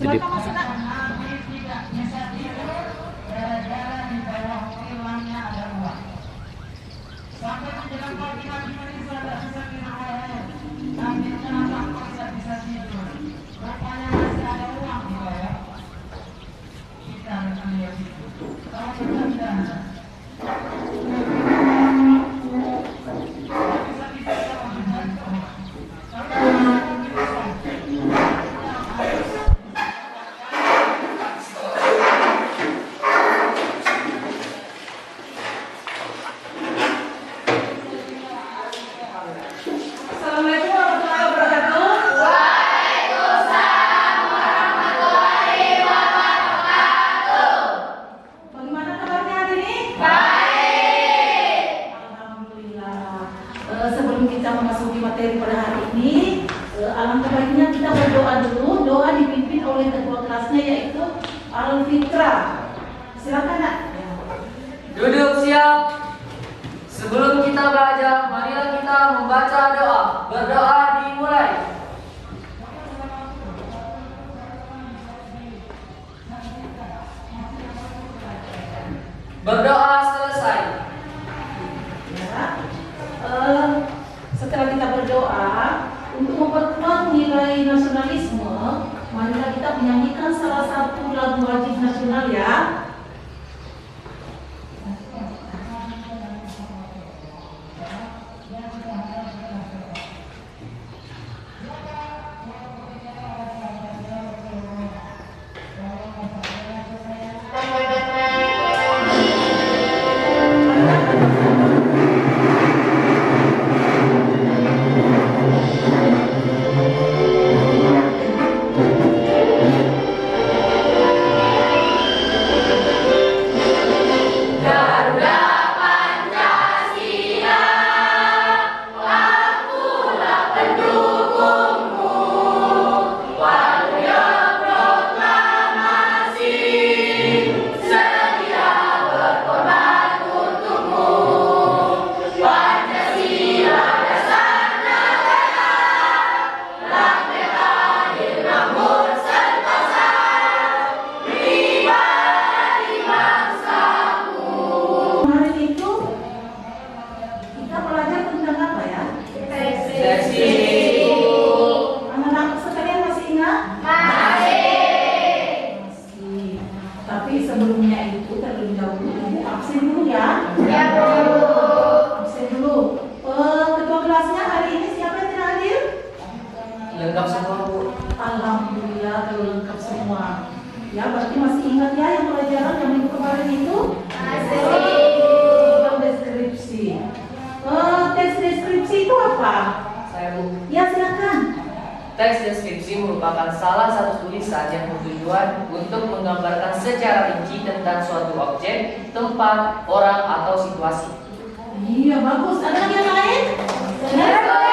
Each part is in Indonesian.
nanti di Assalamualaikum warahmatullahi wabarakatuh. Bagaimana kabarnya hari ini? Baik. Alhamdulillah. Sebelum kita memasuki materi pada hari ini, alangkah baiknya kita berdoa dulu. Doa dipimpin oleh ketua kelasnya yaitu Alfitra. Silakan Nak. Duduk siap. Sebelum kita belajar, marilah kita membaca doa. Berdoa dimulai. Berdoa selesai. Ya. Setelah kita berdoa, untuk memperkuat nilai nasionalisme, marilah kita menyanyikan salah satu lagu wajib nasional ya. Lengkap semua, Bu. Alhamdulillah kalau lengkap semua. Ya, berarti masih ingat ya yang pelajaran yang minggu kemarin itu? Masih. Tentang deskripsi. Teks deskripsi itu apa? Saya, Bu. Ya, silakan. Teks deskripsi merupakan salah satu tulisan yang bertujuan untuk menggambarkan secara rinci tentang suatu objek, tempat, orang, atau situasi. Iya, bagus. Ada lagi yang lain? Silakan.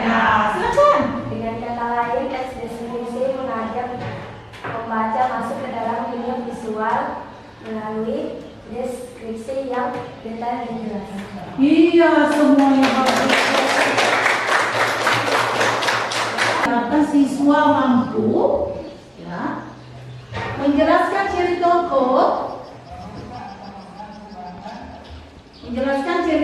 Ya, silakan. Dengan kata lain, teks deskripsi mengajak pembaca masuk ke dalam dunia visual melalui deskripsi yang detail dan jelas. Iya, semuanya bagus. Kata siswa mampu ya menjelaskan ciri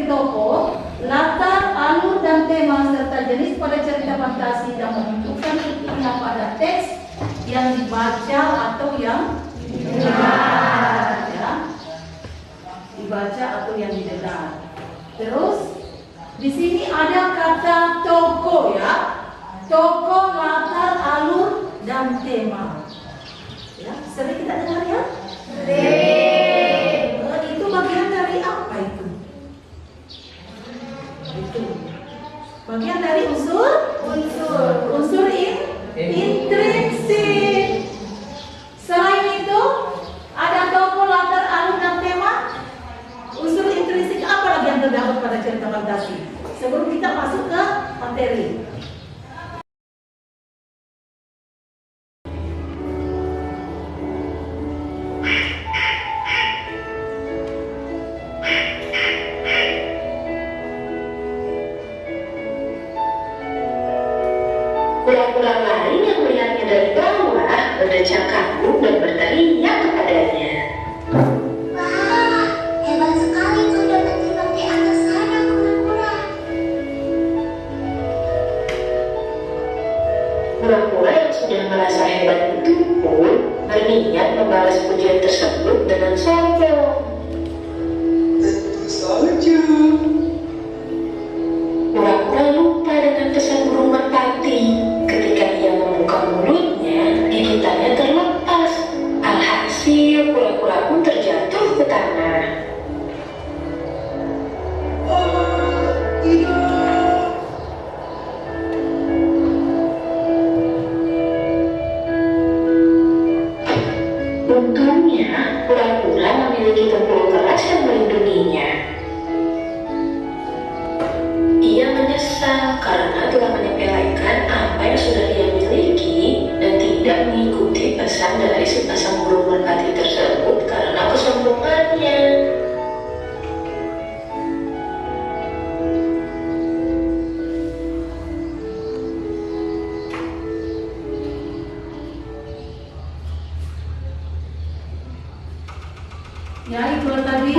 tokoh, latar, alur dan tema serta jenis pada cerita fantasi dan menentukan titiknya pada teks yang dibaca atau yang didengar, ya. Dibaca atau yang didengar. Terus di sini ada kata tokoh ya, tokoh, latar, alur dan tema. Ya, sering kita dengar ya? Sering. Itu bagian dari apa itu? Itu bagian dari unsur intrinsik. Selain itu ada tokoh, latar, alur dan tema. Unsur intrinsik apa lagi yang terdapat pada cerita fantasi? Sebelum kita masuk ke materi. bersambung dan berteriak kepadanya. Wah, hebat sekali kau dapat terbang di atas sana, kura-kura. Kura-kura yang sudah merasa hebat itu pun berniat membalas pujian tersebut dengan sombong. Tentu saja. Kura-kura lupa dengan pesan burung merpati. Ketika ia membuka mulutnya, gigitannya terlepas. Alhasil, kura-kura pun terjatuh ke tanah. Tidak. Untungnya, kura-kura memiliki tempurung keras yang melindunginya. Ia menyesal karena telah menyepelekan apa yang sudah ia miliki dan tidak mengikuti pesan dari sepasang burung merpati tersebut karena kesombongannya. Ya, itu tadi.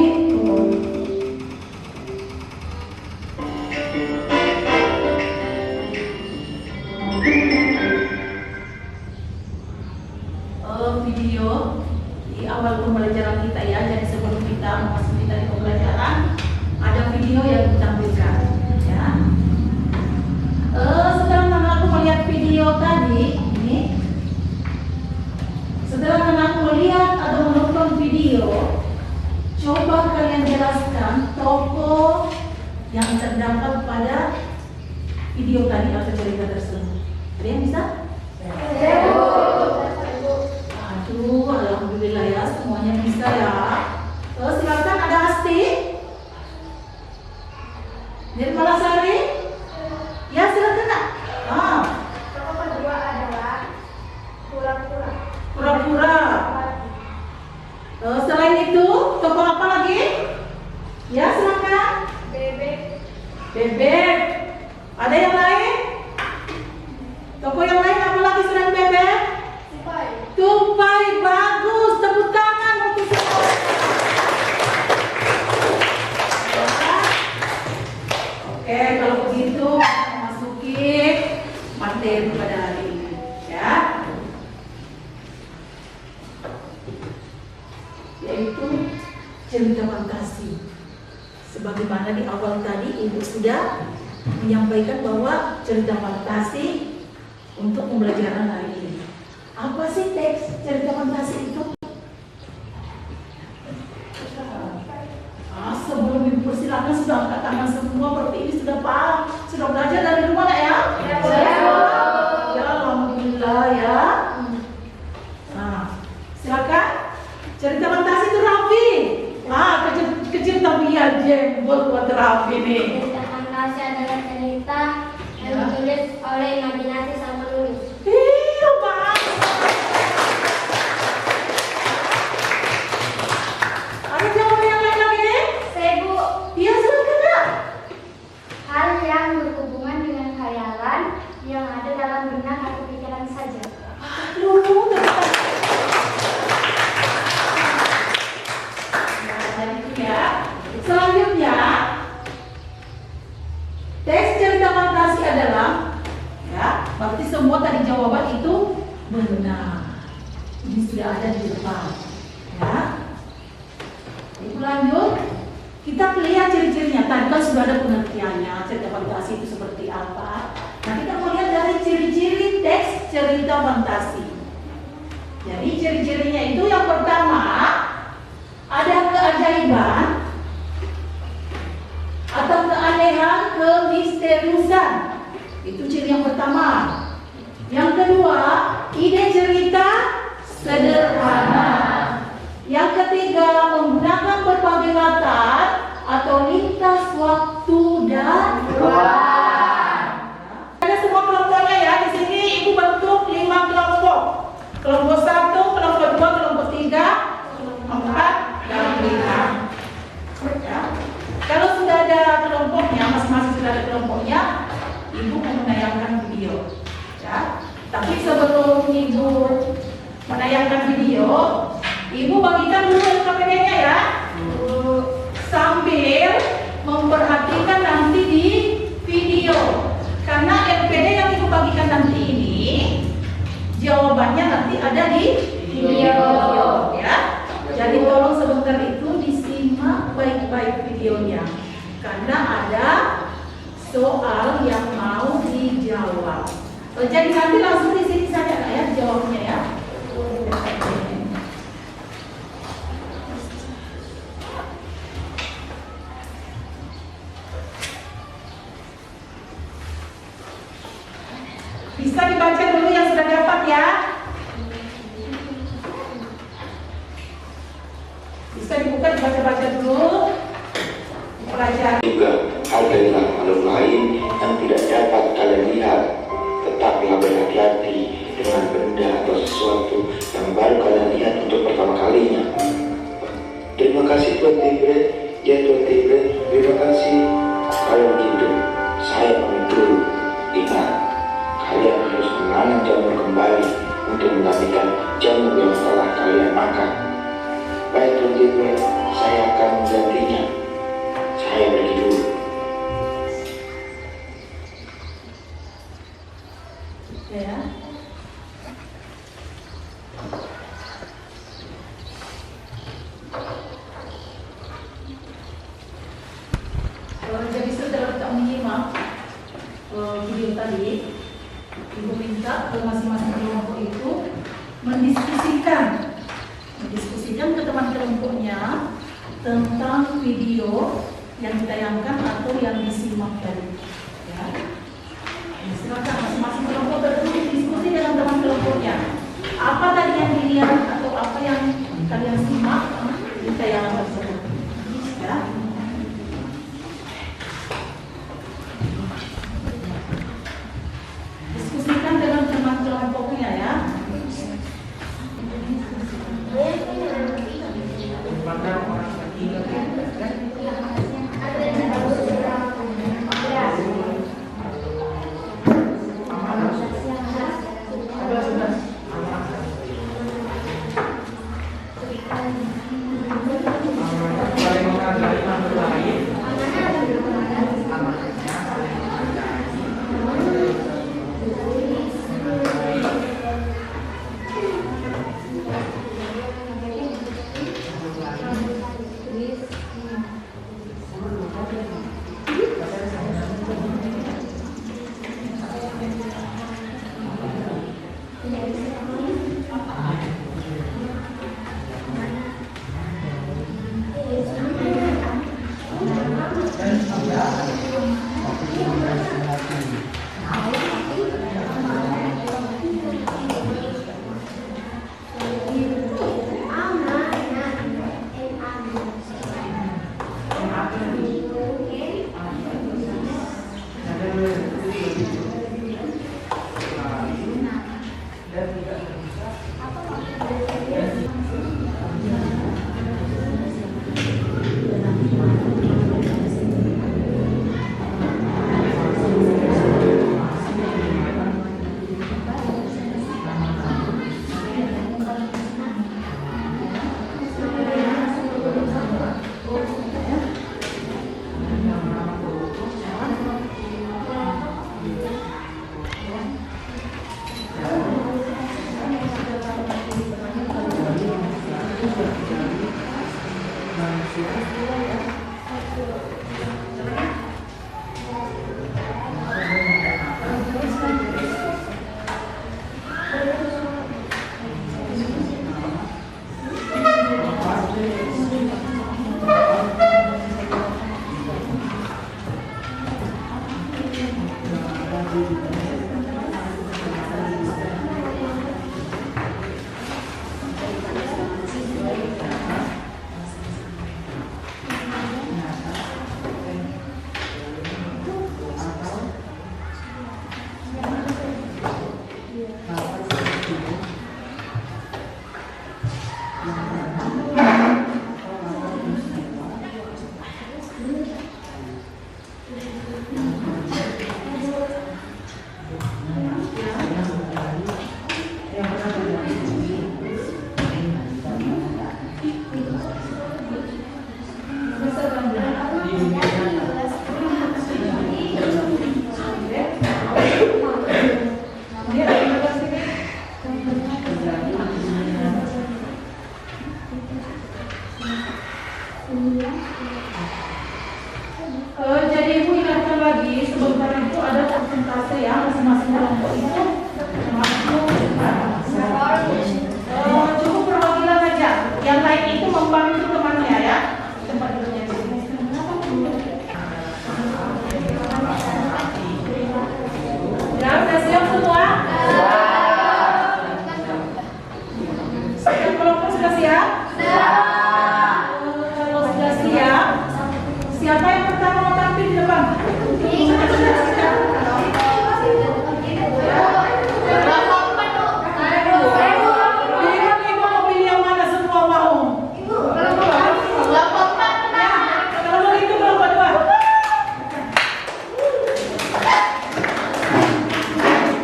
Video di awal pembelajaran kita ya. Jadi sebelum kita memasuki dari pembelajaran, ada video yang ditampilkan ya. Setelah anakku melihat video tadi ini, setelah anakku melihat atau menonton video, coba kalian jelaskan tokoh yang terdapat pada video tadi atau cerita tersebut. Ada yang bisa? Aduh, alhamdulillah ya, semuanya bisa ya. Silakan, ada Asti, Nirmala Sari. Ya, silakan Nak. Tokoh kedua adalah kura-kura. Pura-pura. Selain itu, tokoh apa lagi? Ya, silakan. Bebek. Bebek. Ada yang lain? Tokoh yang lain apa lagi selain bebek? Tupai. Tupai, bagus. Tepuk tangan untuk semua. Ya. Oke, kalau begitu masuki materi pada hari ini, ya. Yaitu cerita fantasi. Sebagaimana di awal tadi Ibu sudah menyampaikan bahwa cerita fantasi untuk pembelajaran hari ini. Apa sih teks cerita fantasi itu? Sebelum Ibu persilakan sudah angkat tangan semua, berarti ini sudah paham, sudah belajar dari rumah ya? Ya, ya, alhamdulillah ya. Nah, silakan. Cerita fantasi itu rapi. Kecil tapi ya jempol buat rapi nih. Cerita fantasi adalah cerita yang ditulis oleh imajinasi sang penulis. Iya, Pak. Ada jawaban yang lain lagi? Sebu, Iya, silakan Kak. hal yang berhubungan dengan khayalan yang ada dalam benak atau pikiran saja. Aduh, ternyata. Nah, itu ya. Selanjutnya, teks cerita fantasi adalah, ya, berarti semua tadi jawaban itu benar. Ini sudah ada di depan, ya. Ibu lanjut. Kita lihat ciri-cirinya. Tadi kan sudah ada pengertiannya, cerita fantasi itu seperti apa. Nah, kita mau lihat dari ciri-ciri teks cerita fantasi. Jadi ciri-cirinya itu yang pertama, ada keajaiban atau keanehan, kemisteriusan. Itu ciri yang pertama. Yang kedua, ide cerita sederhana. Yang ketiga, menggunakan berbagai latar atau lintas waktu dan ruang. Ada semua kelompoknya ya. Di sini Ibu bentuk 5 kelompok. Kelompok 1, kelompok 2, kelompok 3, 4, dan 5. Ya. Kalau sudah ada kelompoknya, masing-masing sudah ada kelompoknya, Ibu menayangkan video. Ya. Tapi sebelum Ibu menayangkan menayangkan video, Ibu bagikan dulu LKPD-nya ya. Sambil memperhatikan nanti di video. Karena LPD yang Ibu bagikan nanti ini jawabannya nanti ada di video ya. Jadi tolong sebentar itu disimak baik-baik videonya. Karena ada soal yang mau dijawab. Jadi nanti langsung di sini saja ya jawabnya ya. Bisa dibaca dulu yang sudah dapat ya. Bisa dibuka, dibaca-baca dulu. Pelajari. Juga ada makhluk lain yang tidak dapat kalian lihat, tetaplah berhati-hati dengan benda atau sesuatu yang baru kalian lihat untuk pertama kalinya. Terima kasih Tuan Tigre, ya Tuan Tigre, terima kasih. Kalau begitu, saya pamit dulu. Ingat, kalian harus menanam jamur kembali untuk menggantikan jamur yang telah kalian makan. Baik Tuan Tigre, saya akan menggantinya. Saya pergi dulu. Ya. Jadi setelah kita menyimak video tadi, Ibu minta ke masing-masing kelompok itu mendiskusikan ke teman kelompoknya tentang video yang ditayangkan atau yang disimak tadi. Ya. Silakan masing-masing kelompok berdiskusi dengan teman kelompoknya. Apa tadi yang dilihat atau apa yang kalian simak di tayangan tersebut? Ya. Diskusikan dengan teman kelompoknya ya. Jadi Ibu ingatkan lagi sebentar itu ada persentase ya masing-masing kelompok itu masuk. Cukup perwakilan saja. Yang lain itu membantu temannya ya. Tempat duduknya di sini. Ya, sudah siap semua? Setiap kelompok sudah siap? Kalau sudah siap, siapa yang pertama mau tampil di depan? Ibu mau pilih yang mana semua mau? Kalau itu kelompok dua.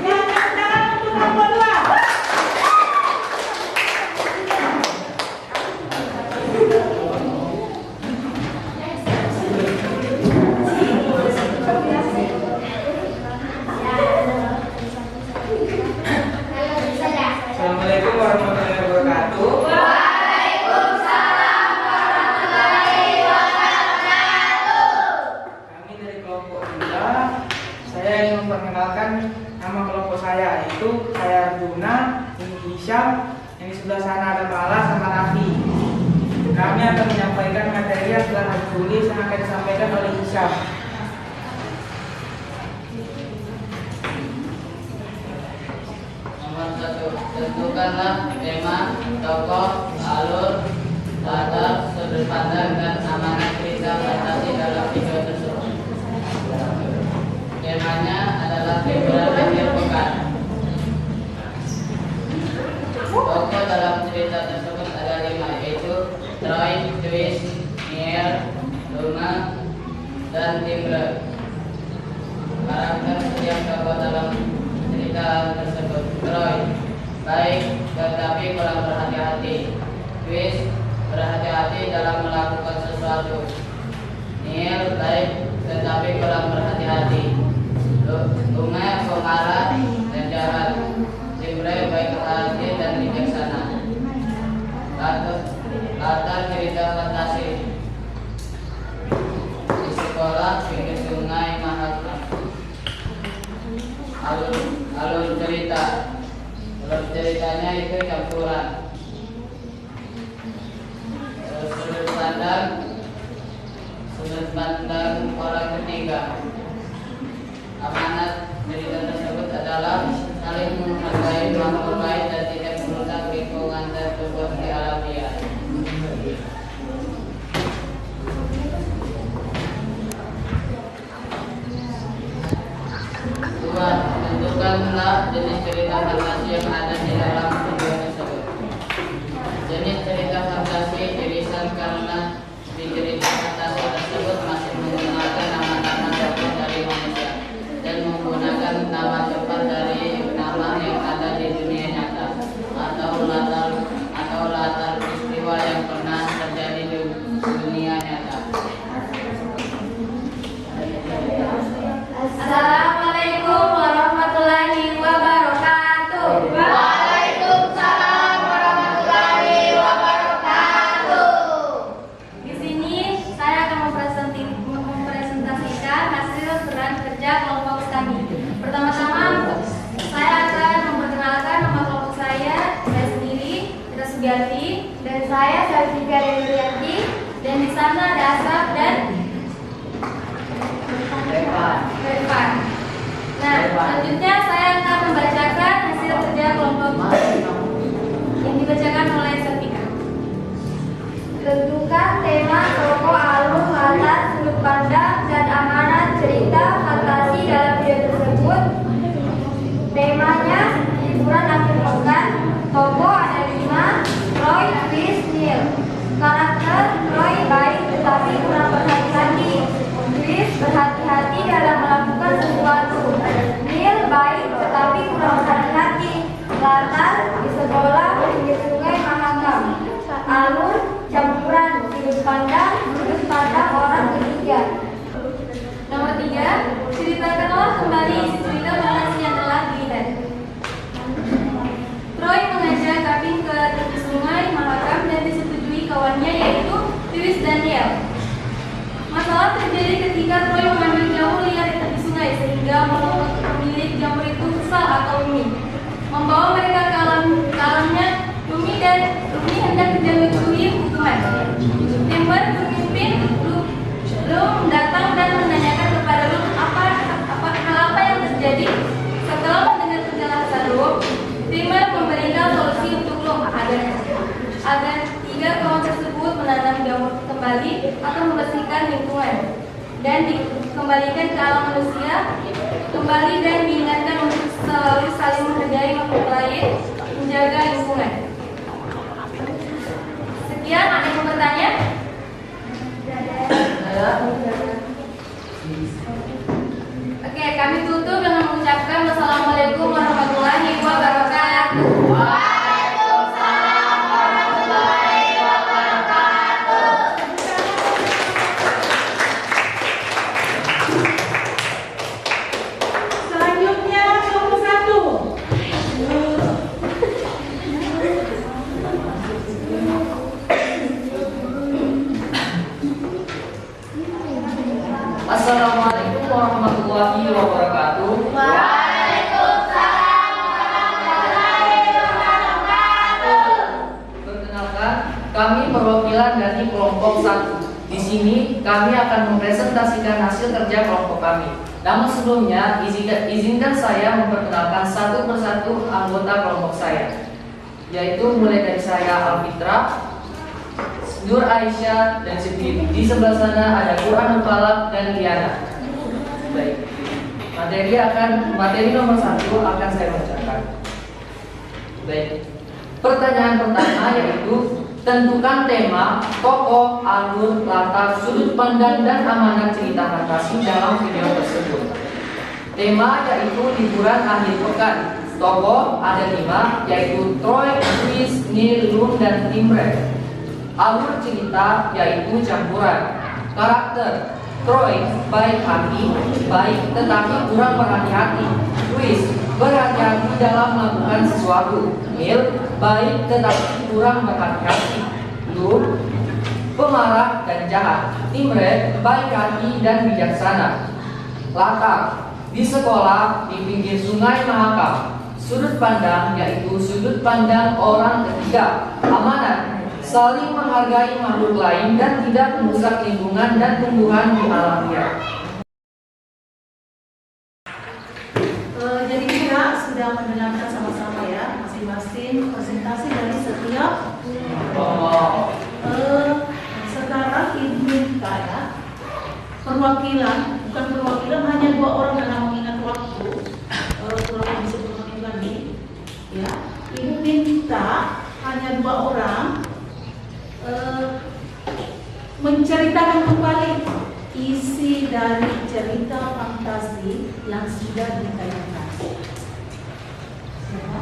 Jangan untuk kelompok dua. Assalamualaikum warahmatullahi wabarakatuh. Kami dari kelompok 2. Saya ingin memperkenalkan nama kelompok saya, yaitu saya Arjuna, ini Hisham, yang di sebelah sana ada Mala sama Raffi. Kami akan menyampaikan materi yang telah ditulis yang akan disampaikan oleh Hisham. Nomor 1, tentukanlah tema, tokoh, alur, latar, sudut pandang, dan amanat cerita fantasi dalam video tersebut. Temanya adalah liburan akhir pekan. Tokoh dalam cerita tersebut ada 5, yaitu Troy, Twist, Nier, Luna, dan Timbre. Karakter setiap tokoh dalam cerita tersebut: Troy, baik tetapi kurang berhati-hati. Twist, berhati-hati dalam melakukan sesuatu. Nier, baik tetapi kurang berhati-hati. Luna, pemarah dan jahat. Timbre, baik hati dan bijaksana. Latar cerita fantasi. Di sekolah pinggir sungai Mahakam. Alur cerita. Alur ceritanya itu campuran. Sudut pandang orang ketiga. Amanat cerita tersebut adalah saling menghargai makhluk lain dan tidak merusak lingkungan dan tubuh di alamiah. Dua, tentukanlah jenis cerita fantasi yang ada di dalam video tersebut. Jenis cerita fantasi dirisan karena di cerita fantasi tersebut masih menggunakan nama-nama tokoh dari manusia dan menggunakan nama tempat dari nama yang ada di dunia nyata atau latar peristiwa yang pernah terjadi di dunia nyata. Assalamualaikum warahmatullahi wabarakatuh. Waalaikumsalam warahmatullahi wabarakatuh. Di sini saya akan mempresentasikan hasil peran kerja kelompok kami. Pertama-tama saya akan memperkenalkan nama kelompok saya sendiri, Rita Sugiarti, dan saya Syafika Dewiyanti, dan di sana ada Asaf dan Irfan. Nah, selanjutnya saya akan membacakan hasil kerja kelompok yang dibacakan oleh Syafika. Tentukan tema, tokoh, alur, latar, sudut pandang, dan amanat cerita fantasi dalam video tersebut. Temanya liburan akhir pekan. Tokoh ada 5, Roy, Chris, Neil. Karakter Roy baik tetapi kurang berhati-hati. Chris berhati-hati dalam melakukan sesuatu. Neil baik tetapi kurang berhati-hati. Latar di sekolah pinggir sungai Mahakam. Alur campuran sudut pandang orang ketiga. Nomor 3, ceritakanlah kembali isi cerita fantasi yang telah dilihat. Troy mengajak Kevin ke tepi sungai Mahakam dan disetujui kawannya yaitu Twist dan Neil. Masalah terjadi ketika Troy mengambil jamur liar di tepi sungai sehingga pemilik jamur itu kesal atau Lumi. Membawa mereka ke alamnya, Lumi hendak dijatuhi hukuman. Timber berpimpin Lum datang dan menanyakan kepada Lum hal apa yang terjadi. Setelah mendengar penjelasan Lum, Timber memberikan solusi untuk Lum agar 3 kawan tersebut menanam jamur kembali atau membersihkan lingkungan dan dikembalikan ke alam manusia kembali dan diingatkan untuk selalu saling menghargai makhluk lain, menjaga lingkungan. Sekian, ada yang mau bertanya? Oke, kami tutup dengan mengucapkan wassalamualaikum warahmatullahi wabarakatuh. Selanjutnya nomor 1. Assalamualaikum warahmatullahi wabarakatuh. Perkenalkan, kami perwakilan dari kelompok 1. Di sini kami akan mempresentasikan hasil kerja kelompok kami. Namun sebelumnya, izinkan saya memperkenalkan satu persatu anggota kelompok saya, yaitu mulai dari saya Alfitra, Nur Aisyah, dan Siti. Di sebelah sana ada Quran Falak dan Liana. Baik, materi nomor 1 akan saya bacakan. Baik, pertanyaan pertama yaitu tentukan tema, tokoh, alur, latar, sudut pandang, dan amanat cerita fantasi dalam video tersebut. Tema yaitu liburan akhir pekan. Tokoh ada 5, yaitu Troy, Chris, Neil, Lum, dan Timbre. Alur cerita yaitu campuran. Karakter Troy baik hati, baik tetapi kurang berhati-hati. Chris berhati-hati dalam melakukan sesuatu. Neil baik tetapi kurang berhati-hati. Lum pemarah dan jahat. Timbre baik hati dan bijaksana. Latar di sekolah di pinggir sungai Mahakam. Sudut pandang yaitu sudut pandang orang ketiga. Amanat saling menghargai makhluk lain dan tidak merusak lingkungan dan tumbuhan di alam liar. Jadi kita sudah mendengarkan sama-sama ya masing-masing presentasi dari setiap sekarang Ibu minta ya bukan perwakilan hanya 2 orang karena mengingat waktu kurang lebih 10 menit lagi ya. Ibu minta hanya 2 orang menceritakan kembali isi dari cerita fantasi yang sudah ditayangkan. Ya.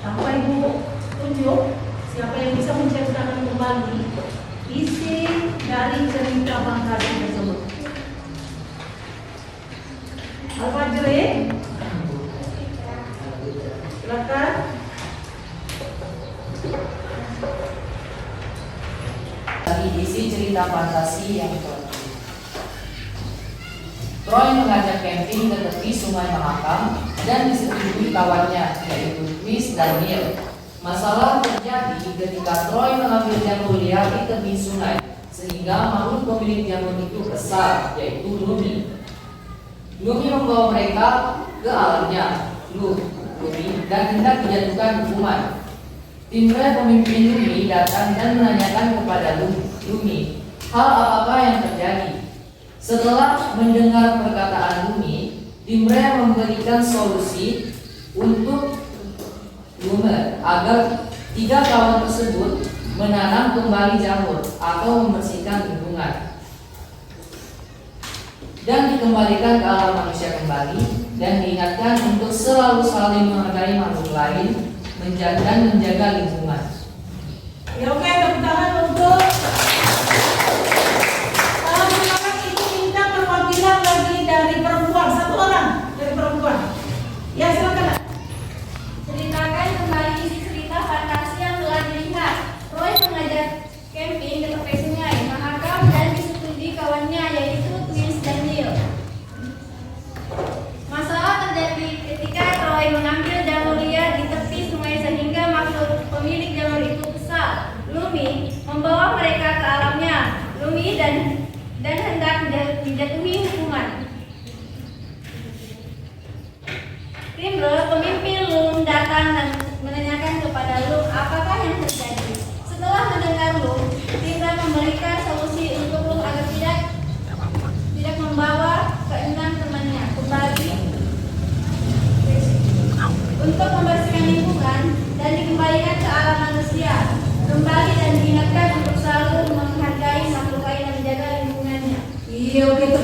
Sampai Ibu tunjuk siapa yang bisa menceritakan kembali isi dari cerita fantasi tersebut. Al-Fajri, silakan. Isi cerita fantasi yang tertulis. Troy mengajak camping ke tepi sungai Mahakam dan disetujui kawannya, yaitu Chris dan Neil. Masalah terjadi ketika Troy mengambil jamur liar di tepi sungai, sehingga makhluk pemilik jamur itu kesal, yaitu Lumi. Lumi membawa mereka ke alamnya, Lumi, dan hendak dijatuhkan hukuman. Timbre pemimpin Lumi datang dan menanyakan kepada Lumi hal apa yang terjadi. Setelah mendengar perkataan Lumi, Timbre memberikan solusi untuk Lumi agar 3 kawan tersebut menanam kembali jamur atau membersihkan lingkungan dan dikembalikan ke alam manusia kembali, dan diingatkan untuk selalu saling menghargai makhluk lain dan menjaga lingkungan. Ya oke, tepuk tangan untuk sekarang Ibu minta perwakilan lagi dari perempuan, 1 orang dari perempuan. Ya silakan. Ceritakan kembali isi cerita fantasi yang telah dilihat. Roy mengajak camping ke tepi sungai Mahakam dan disetujui kawannya, yaitu Lumi membawa mereka ke alamnya. Lumi dan hendak dijatuhi hukuman. Timbre, pemimpin Lum, datang dan menanyakan kepada Lum apakah yang terjadi. Setelah mendengar Lum, Timbre memberikan solusi untuk Lum agar tidak membawa keenam temannya kembali untuk membersihkan lingkungan dan dikembalikan ke alam manusia, kembali dan diingatkan untuk selalu menghargai makhluk lain dan menjaga lingkungannya. Iya, gitu.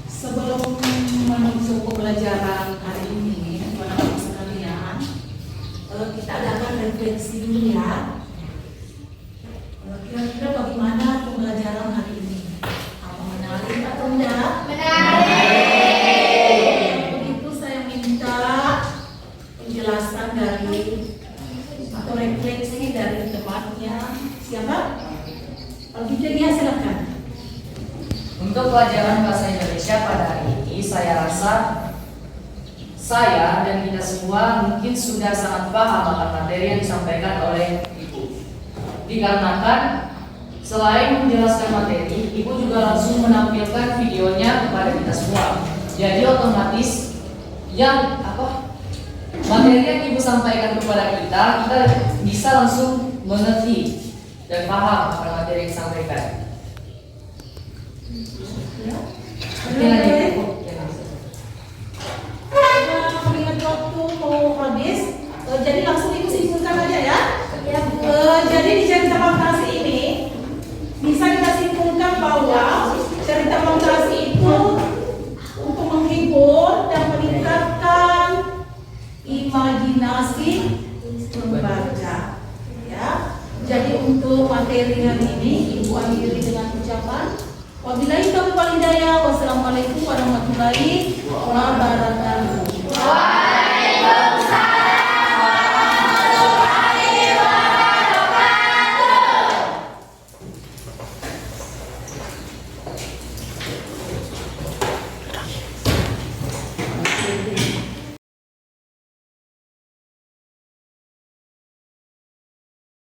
Sebelum menuju pembelajaran hari ini, teman-teman sekalian, kita adakan refleksi dulu ya. Kira-kira bagaimana pembelajaran hari ini? Apa menarik atau enggak? Begitu saya minta penjelasan dari atau refleksi dari tempatnya. Siapa? Kalau tidak dia silakan. Untuk pelajaran bahasa Indonesia pada hari ini, saya rasa saya dan kita semua mungkin sudah sangat paham akan materi yang disampaikan oleh Ibu. Dikarenakan selain menjelaskan materi, Ibu juga langsung menampilkan videonya kepada kita semua. Jadi otomatis materi yang Ibu sampaikan kepada kita bisa langsung mengerti dan paham akan materi yang disampaikan. Ingat waktu mau habis, jadi langsung ikut simpulkan aja ya. Jadi di cerita fantasi ini bisa kita simpulkan bahwa cerita fantasi itu untuk menghibur dan meningkatkan imajinasi membaca. Ya. Jadi untuk materi hari ini Ibu akhiri dengan ucapan wabillahi taufiq wal hidayah. Wassalamualaikum warahmatullahi wabarakatuh.